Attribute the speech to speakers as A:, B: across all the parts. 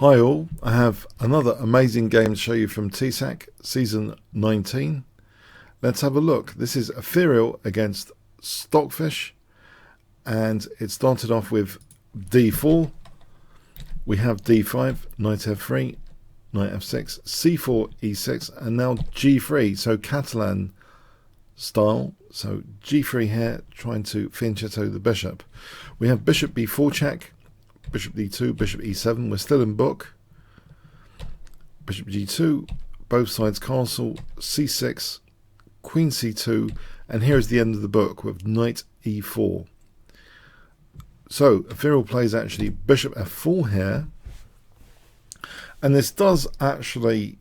A: Hi all, I have another amazing game to show you from TCEC Season 19. Let's have a look. This is Ethereal against Stockfish, and it started off with d4. We have d5, knight f3, knight f6, c4, e6, and now g3, so Catalan style. So g3 here, trying to fianchetto the bishop. We have bishop b4 check, bishop d2, bishop e7. We're still in book. Bishop g2, both sides castle, c6, queen c2, and here is the end of the book with knight e4. So Ethereal plays actually bishop f4 here, and this does actually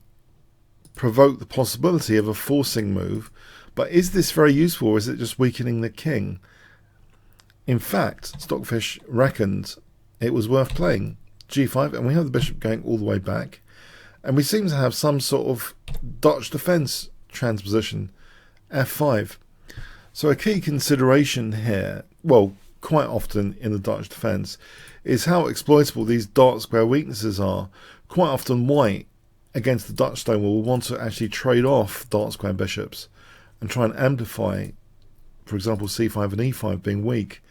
A: provoke the possibility of a forcing move, but is this very useful, or is it just weakening the king? In fact, Stockfish reckoned it was worth playing g5, and we have the bishop going all the way back, and we seem to have some sort of Dutch defense transposition, f5. So a key consideration here, well, quite often in the Dutch defense, is how exploitable these dark square weaknesses are. Quite often white against the Dutch stone will want to actually trade off dark square bishops and try and amplify, for example, c5 and e5 being weak.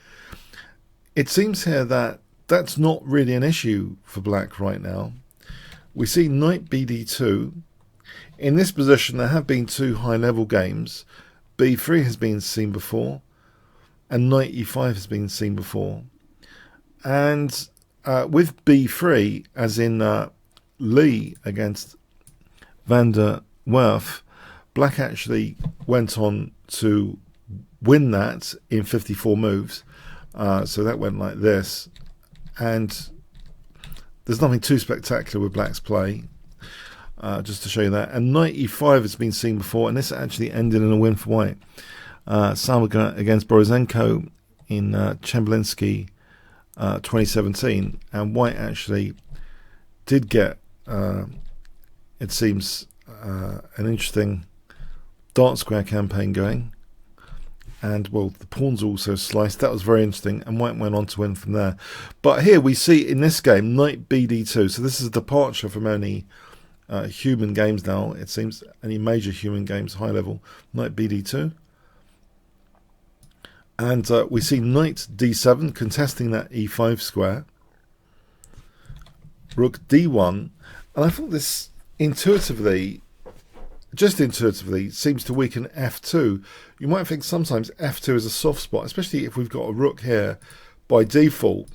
A: It seems here that that's not really an issue for black right now. We see knight bd2. In this position there have been two high level games. b3 has been seen before, and knight e5 has been seen before. And with b3, as in Lee against Van der Werf, black actually went on to win that in 54 moves. So that went like this. And there's nothing too spectacular with black's play, just to show you that. And knight e5 has been seen before, and this actually ended in a win for white. Salva against Borozenko in Chemblinsky 2017, and white actually did get, it seems, an interesting dark square campaign going. And well, the pawns also sliced. That was very interesting, and white went on to win from there. But here we see in this game knight bd2. So this is a departure from any human games now, it seems, any major human games high level. Knight bd2, and we see knight d7 contesting that e5 square. Rook d1, and I thought this intuitively, just intuitively, seems to weaken f2. You might think sometimes f2 is a soft spot, especially if we've got a rook here by default,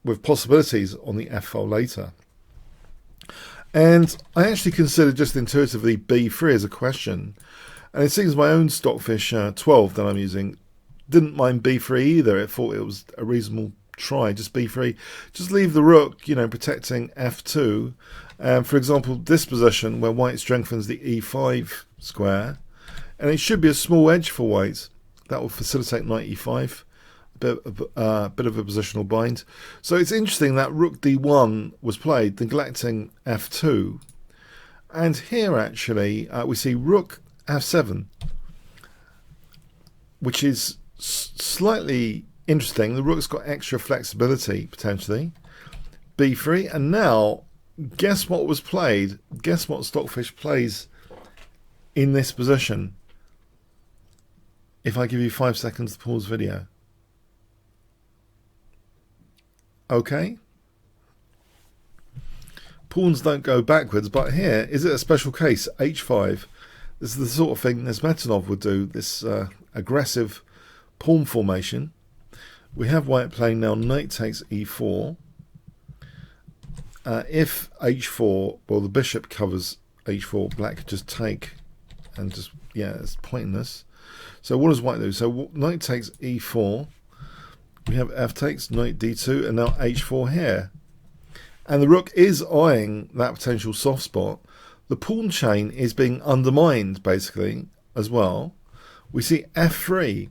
A: with possibilities on the f file later. And I actually considered just intuitively b3 as a question, and it seems my own Stockfish 12 that I'm using didn't mind b3 either. It thought it was a reasonable try, just b3, just leave the rook, you know, protecting f2. For example, this position where white strengthens the e5 square, and it should be a small edge for white that will facilitate knight e5, a bit of a positional bind. So it's interesting that rook d1 was played, neglecting f2, and here actually we see rook f7, which is slightly interesting. The rook's got extra flexibility potentially. b3, and now guess what was played? Guess what Stockfish plays in this position? If I give you 5 seconds to pause video. Okay. Pawns don't go backwards, but here, is it a special case? h5. This is the sort of thing Nesmetanov would do, this aggressive pawn formation. We have white playing now knight takes e4. If h4, well, the bishop covers h4, black could just take and just, yeah, it's pointless. So what does white do? So knight takes e4, we have f takes, knight d2, and now h4 here. And the rook is eyeing that potential soft spot. The pawn chain is being undermined, basically, as well. We see f3.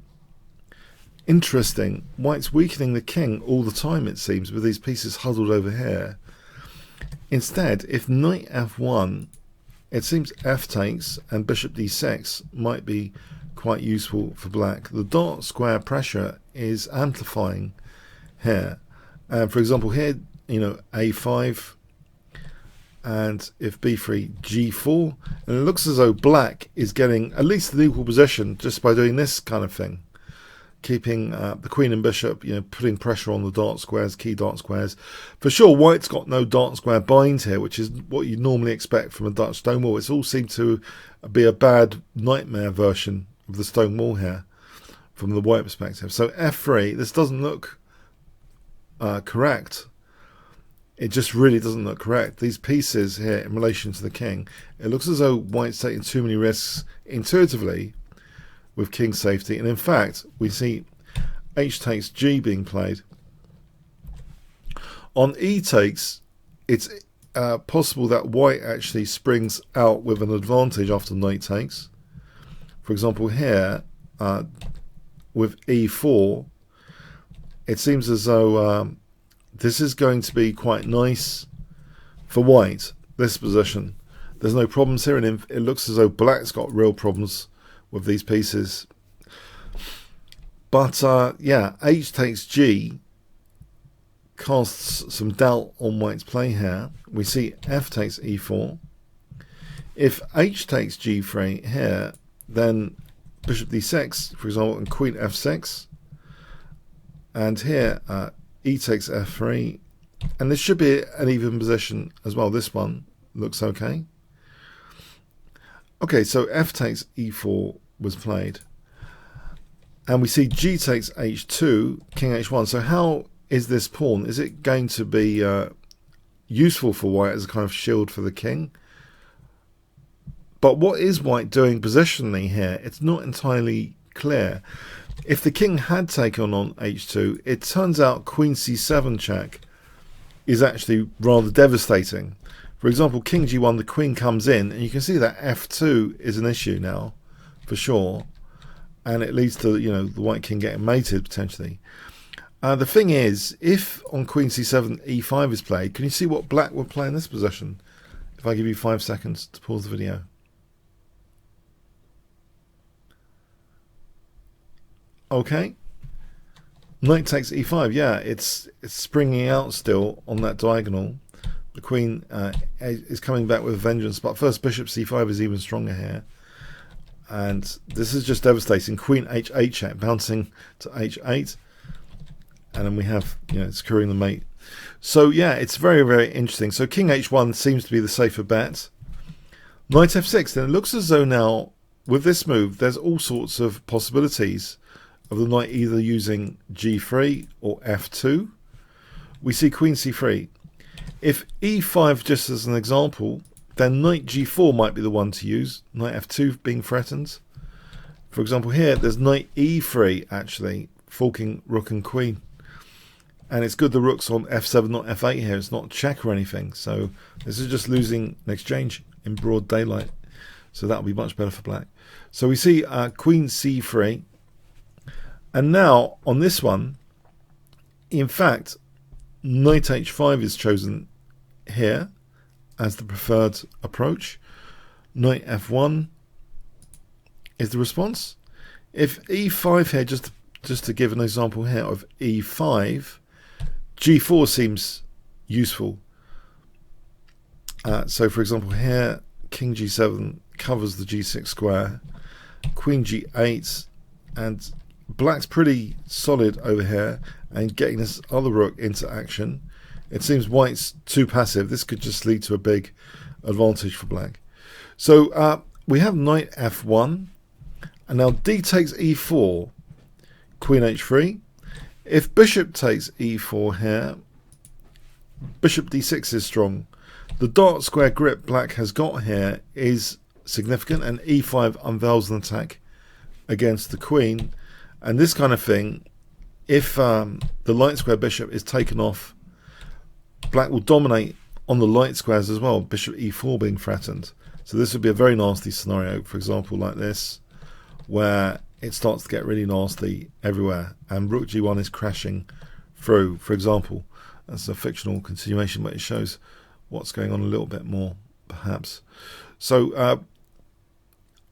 A: Interesting. White's weakening the king all the time, it seems, with these pieces huddled over here. Instead, if knight f1, it seems f takes and bishop d6 might be quite useful for black. The dark square pressure is amplifying here. For example, here a5, and if b3, g4, and it looks as though black is getting at least an equal position just by doing this kind of thing, keeping the queen and bishop, putting pressure on the dark squares, key dark squares. For sure, white's got no dark square bind here, which is what you normally expect from a Dutch stone wall. It's all seemed to be a bad nightmare version of the stone wall here from the white perspective. So f3, this doesn't look correct. It just really doesn't look correct. These pieces here in relation to the king, it looks as though white's taking too many risks intuitively with king safety. And in fact, we see h takes g being played. On e takes, it's possible that white actually springs out with an advantage after knight takes. For example, here, with e4, it seems as though this is going to be quite nice for white, this position. There's no problems here, and it looks as though black's got real problems with these pieces. But yeah, h takes g casts some doubt on white's play here. We see f takes e4. If h takes g3 here, then bishop d6, for example, and queen f6. And here, e takes f3, and this should be an even position as well. This one looks okay. Okay, so f takes e4 was played, and we see g takes h2, king h1. So how is this pawn? Is it going to be useful for white as a kind of shield for the king? But what is white doing positionally here? It's not entirely clear. If the king had taken on h2, it turns out queen c7 check is actually rather devastating. For example, king g1, the queen comes in, and you can see that f2 is an issue now, for sure, and it leads to the white king getting mated potentially. The thing is, if on queen c7 e5 is played, can you see what black would play in this position? If I give you 5 seconds to pause the video. Okay, knight takes e5. Yeah, it's springing out still on that diagonal. The queen is coming back with vengeance, but first bishop c5 is even stronger here, and this is just devastating. Queen h8 check, bouncing to h8, and then we have securing the mate. So yeah, it's very, very interesting. So king h1 seems to be the safer bet. Knight f6. Then it looks as though now with this move, there's all sorts of possibilities of the knight either using g3 or f2. We see queen c3. If e5, just as an example, then knight g4 might be the one to use, knight f2 being threatened. For example, here there's knight e3 actually, forking rook and queen. And it's good the rook's on f7, not f8 here. It's not check or anything. So this is just losing an exchange in broad daylight. So that will be much better for black. So we see queen c3. And now on this one, in fact, knight h5 is chosen here as the preferred approach. Knight f1 is the response. If e5 here, just to give an example here of e5, g4 seems useful. So for example here, king g7 covers the g6 square, queen g8, and black's pretty solid over here and getting this other rook into action. It seems white's too passive. This could just lead to a big advantage for black. So we have knight f1, and now d takes e4, queen h3. If bishop takes e4 here, bishop d6 is strong. The dark square grip black has got here is significant, and e5 unveils an attack against the queen. And this kind of thing, if the light square bishop is taken off, black will dominate on the light squares as well, bishop e4 being threatened. So this would be a very nasty scenario, for example, like this, where it starts to get really nasty everywhere, and rook g1 is crashing through, for example. That's a fictional continuation, but it shows what's going on a little bit more, perhaps. So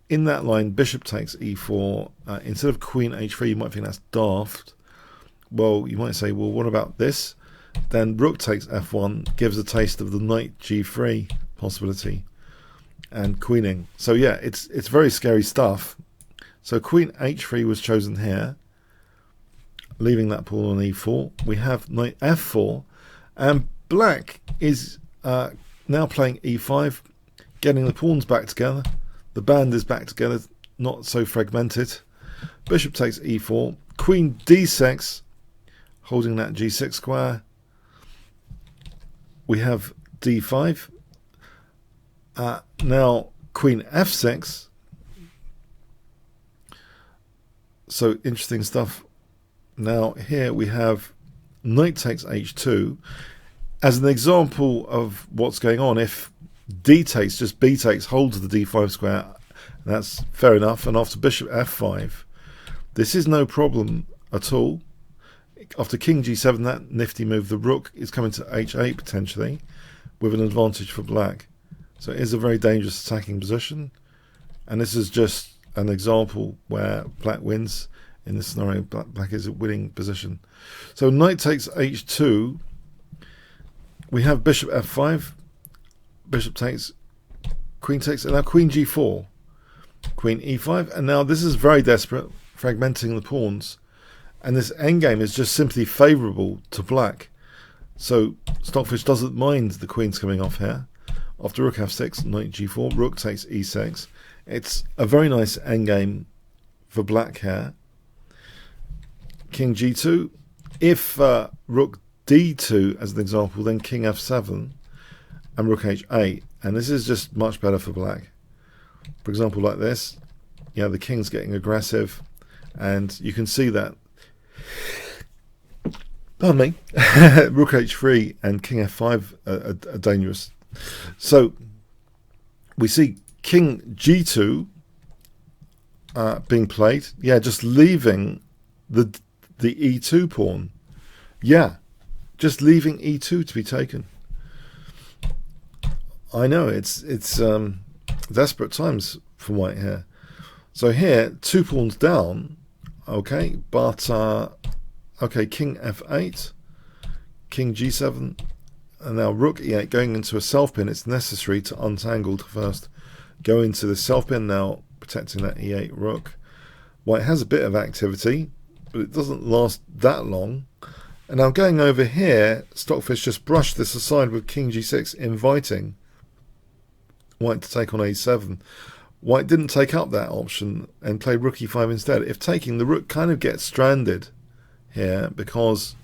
A: in that line, bishop takes e4. Instead of queen h3, you might think that's daft. Well, you might say, well, what about this? Then rook takes f1 gives a taste of the knight g3 possibility and queening. So yeah, it's very scary stuff. So queen h3 was chosen here, leaving that pawn on e4. We have knight f4, and black is now playing e5, getting the pawns back together. The band is back together, not so fragmented. Bishop takes e4, queen d6, holding that g6 square. We have d5. Now queen f6. So interesting stuff. Now here we have knight takes h2 as an example of what's going on. If d takes, just b takes, holds the d5 square, that's fair enough. And after bishop f5, this is no problem at all. After king g7, that nifty move, the rook is coming to h8 potentially with an advantage for black. So it is a very dangerous attacking position, and this is just an example where black wins. In this scenario, black is a winning position. So knight takes h2. We have bishop f5, bishop takes, queen takes, and now queen g4, queen e5, and now this is very desperate, fragmenting the pawns, and this endgame is just simply favourable to black. So Stockfish doesn't mind the queens coming off here. After rook f6, knight g4, rook takes e6. It's a very nice endgame for black here. King g2. If rook d2 as an example, then king f7 and rook h8, and this is just much better for black. For example, like this, yeah, the king's getting aggressive, and you can see that. Pardon me. Rook h3 and king f5 are dangerous. So we see king g2 being played. Yeah, just leaving the e2 pawn. Yeah, just leaving e2 to be taken. I know it's desperate times for white here. So here, 2 pawns down. Okay, but okay, king f8, king g7, and now rook e8 going into a self pin. It's necessary to untangle to first go into the self pin, now protecting that e8 rook. White has a bit of activity, but it doesn't last that long. And now going over here, Stockfish just brushed this aside with king g6, inviting white to take on a7. White didn't take up that option and played rook e5 instead. If taking, the rook kind of gets stranded here because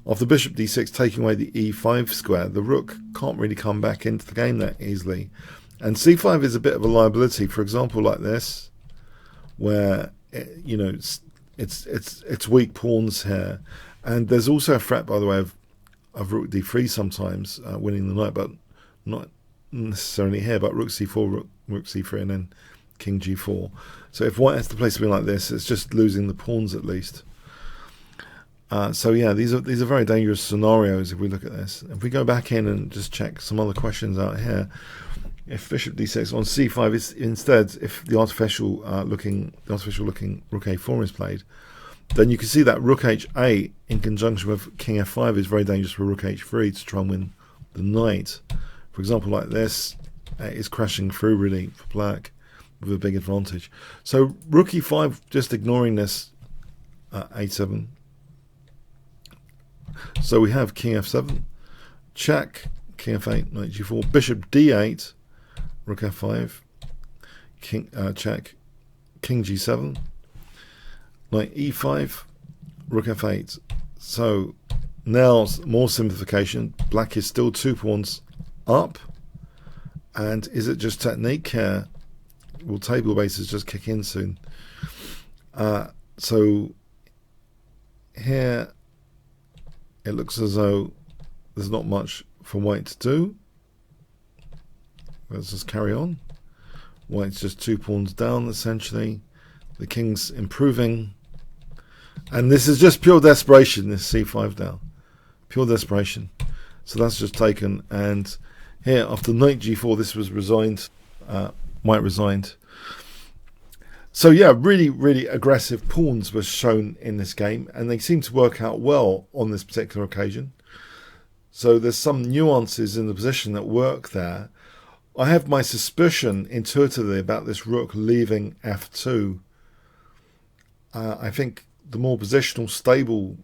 A: of the bishop d6 taking away the e5 square. The rook can't really come back into the game that easily. And c5 is a bit of a liability, for example, like this, where you know it's weak pawns here. And there's also a threat, by the way, of rook d3 sometimes winning the knight, but not necessarily here. But rook c4, rook c3, and then king g4. So if white has to play something like this, it's just losing the pawns at least. So yeah, these are very dangerous scenarios if we look at this. If we go back in and just check some other questions out here, if bishop d6 on c5 is instead, if the artificial looking rook a4 is played, then you can see that rook h8 in conjunction with king f5 is very dangerous for rook h3 to try and win the knight. For example, like this, is crashing through really for black with a big advantage. So rook e5, just ignoring this a7. So we have king f7, check, king f8, knight g4, bishop d8, rook f5, king check, king g7, knight e5, rook f8. So now more simplification. Black is still 2 pawns up, and is it just technique here? Will table bases just kick in soon? So here it looks as though there's not much for white to do. Let's just carry on. White's just 2 pawns down essentially. The king's improving, and this is just pure desperation. This c5 down, pure desperation. So that's just taken, and here after knight g4, this was resigned. White resigned. So yeah, really aggressive pawns were shown in this game, and they seem to work out well on this particular occasion. So there's some nuances in the position that work there. I have my suspicion intuitively about this rook leaving f2. I think the more positional, stable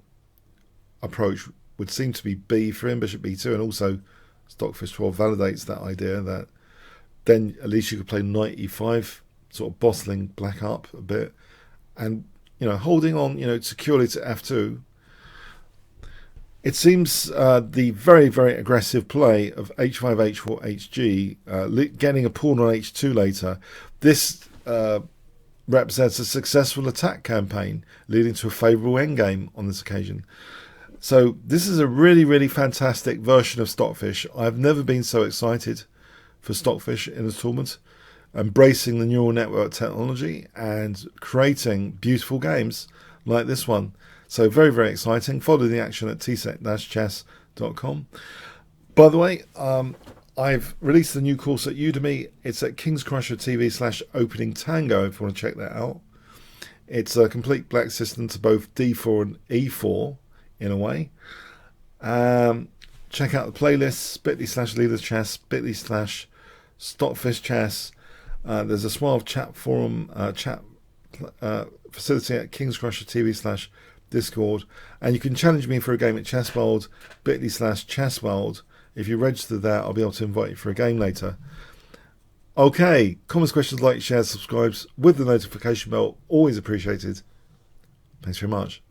A: approach would seem to be b for him, bishop b2, and also Stockfish 12 validates that idea that then at least you could play knight e5, sort of bottling black up a bit, and holding on securely to f2. It seems the very, very aggressive play of h5, h4, hg, getting a pawn on h2 later. This represents a successful attack campaign leading to a favourable endgame on this occasion. So this is a really, really fantastic version of Stockfish. I've never been so excited for Stockfish in a tournament, embracing the neural network technology and creating beautiful games like this one. So very, very exciting. Follow the action at tsec-chess.com. By the way, I've released a new course at Udemy. It's at Kingscrusher TV/opening tango if you want to check that out. It's a complete black system to both d4 and e4 in a way. Check out the playlists, bit.ly/leaderchess, bit.ly/stockfish chess. There's a Suave chat forum, chat facility at Kingscrusher TV/Discord. And you can challenge me for a game at Chessworld, bit.ly/chessworld. If you register there, I'll be able to invite you for a game later. Okay, comments, questions, like, shares, subscribes with the notification bell, always appreciated. Thanks very much.